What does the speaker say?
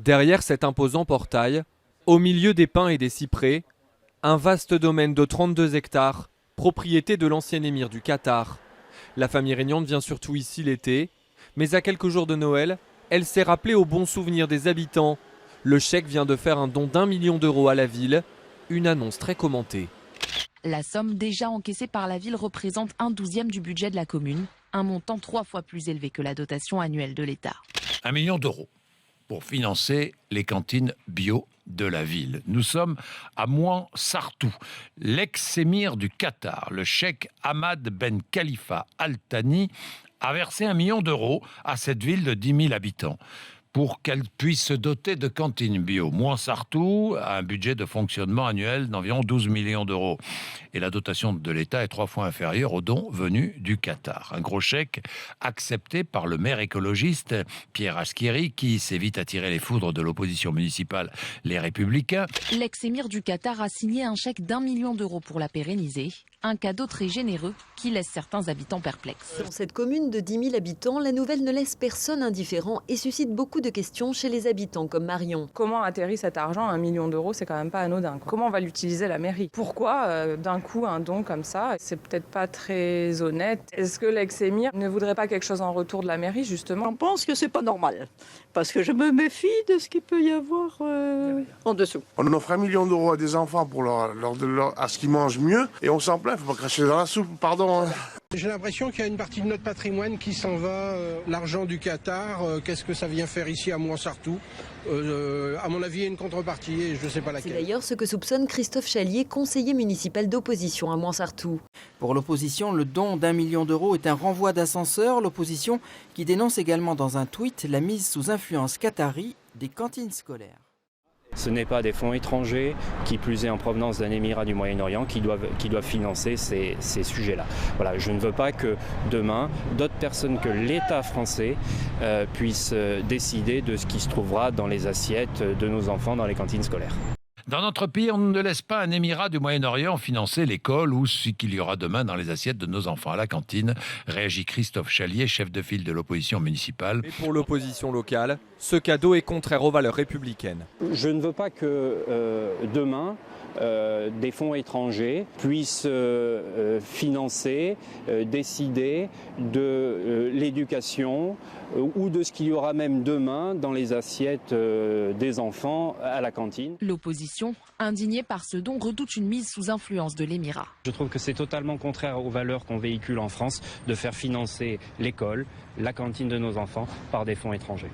Derrière cet imposant portail, au milieu des pins et des cyprès, un vaste domaine de 32 hectares, propriété de l'ancien émir du Qatar. La famille régnante vient surtout ici l'été, mais à quelques jours de Noël, elle s'est rappelée aux bons souvenirs des habitants. Le cheikh vient de faire un don d'1 million d'euros à la ville, une annonce très commentée. La somme déjà encaissée par la ville représente 1/12 du budget de la commune, un montant 3 fois plus élevé que la dotation annuelle de l'État. 1 million d'euros pour financer les cantines bio de la ville. Nous sommes à Mouansartou. L'ex-émir du Qatar, le cheikh Hamad Ben Khalifa Al Thani, a versé 1 million d'euros à cette ville de 10 000 habitants pour qu'elle puisse se doter de cantines bio. Mouansartou a un budget de fonctionnement annuel d'environ 12 millions d'euros. Et la dotation de l'État est 3 fois inférieure aux dons venus du Qatar. Un gros chèque accepté par le maire écologiste Pierre Askeri, qui s'est vite attiré les foudres de l'opposition municipale, les Républicains. L'ex-émir du Qatar a signé un chèque d'1 million d'euros pour la pérenniser. Un cadeau très généreux qui laisse certains habitants perplexes. Dans cette commune de 10 000 habitants, la nouvelle ne laisse personne indifférent et suscite beaucoup de questions chez les habitants comme Marion. Comment atterrit cet argent? 1 million d'euros, c'est quand même pas anodin. Comment on va l'utiliser la mairie? Pourquoi d'un coup un don comme ça? C'est peut-être pas très honnête. Est-ce que l'ex-émir ne voudrait pas quelque chose en retour de la mairie justement? Je pense que c'est pas normal parce que je me méfie de ce qu'il peut y avoir en dessous. On offre 1 million d'euros à des enfants pour à ce qu'ils mangent mieux et on s'en plaint, faut pas cracher dans la soupe, pardon. J'ai l'impression qu'il y a une partie de notre patrimoine qui s'en va. L'argent du Qatar, qu'est-ce que ça vient faire ici à Mouansartou? À mon avis, il y a une contrepartie et je ne sais pas laquelle. C'est d'ailleurs ce que soupçonne Christophe Chalier, conseiller municipal d'opposition à Mouansartou. Pour l'opposition, le don d'1 million d'euros est un renvoi d'ascenseur. L'opposition qui dénonce également dans un tweet la mise sous influence qatari des cantines scolaires. Ce n'est pas des fonds étrangers, qui plus est en provenance d'un émirat du Moyen-Orient, qui doivent financer ces sujets-là. Voilà, je ne veux pas que demain, d'autres personnes que l'État français puissent décider de ce qui se trouvera dans les assiettes de nos enfants dans les cantines scolaires. Dans notre pays, on ne laisse pas un émirat du Moyen-Orient financer l'école ou ce qu'il y aura demain dans les assiettes de nos enfants à la cantine, réagit Christophe Chalier, chef de file de l'opposition municipale. Mais pour l'opposition locale, ce cadeau est contraire aux valeurs républicaines. Je ne veux pas que demain, des fonds étrangers puissent financer, décider de l'éducation ou de ce qu'il y aura même demain dans les assiettes des enfants à la cantine. L'opposition, indignée par ce don, redoute une mise sous influence de l'émirat. Je trouve que c'est totalement contraire aux valeurs qu'on véhicule en France de faire financer l'école, la cantine de nos enfants par des fonds étrangers.